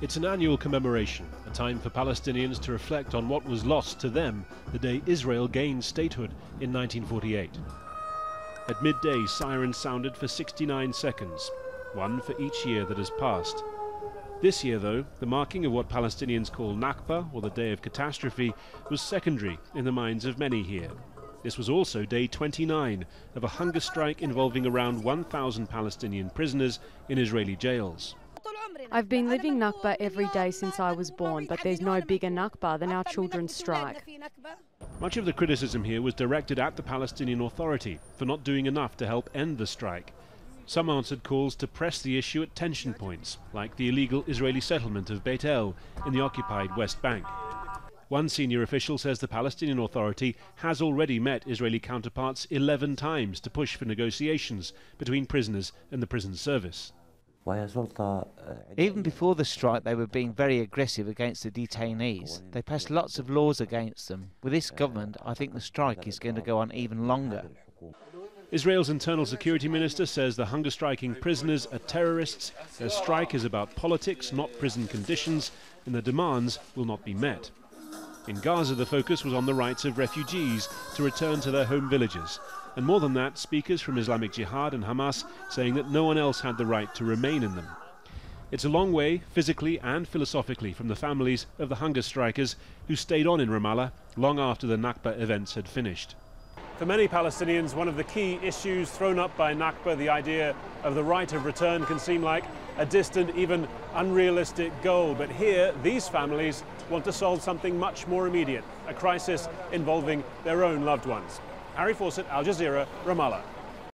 It's an annual commemoration, a time for Palestinians to reflect on what was lost to them the day Israel gained statehood in 1948. At midday, sirens sounded for 69 seconds, one for each year that has passed. This year, though, the marking of what Palestinians call Nakba, or the Day of Catastrophe, was secondary in the minds of many here. This was also day 29 of a hunger strike involving around 1,000 Palestinian prisoners in Israeli jails. I've been living Nakba every day since I was born, but there's no bigger Nakba than our children's strike. Much of the criticism here was directed at the Palestinian Authority for not doing enough to help end the strike. Some answered calls to press the issue at tension points, like the illegal Israeli settlement of Beit El in the occupied West Bank. One senior official says the Palestinian Authority has already met Israeli counterparts 11 times to push for negotiations between prisoners and the prison service. Even before the strike, they were being very aggressive against the detainees. They passed lots of laws against them. With this government, I think the strike is going to go on even longer. Israel's internal security minister says the hunger-striking prisoners are terrorists, their strike is about politics, not prison conditions, and the demands will not be met. In Gaza, the focus was on the rights of refugees to return to their home villages. And more than that, speakers from Islamic Jihad and Hamas saying that no one else had the right to remain in them. It's a long way, physically and philosophically, from the families of the hunger strikers who stayed on in Ramallah long after the Nakba events had finished. For many Palestinians, one of the key issues thrown up by Nakba, the idea of the right of return, can seem like a distant, even unrealistic goal. But here, these families want to solve something much more immediate, a crisis involving their own loved ones. Harry Fawcett, Al Jazeera, Ramallah.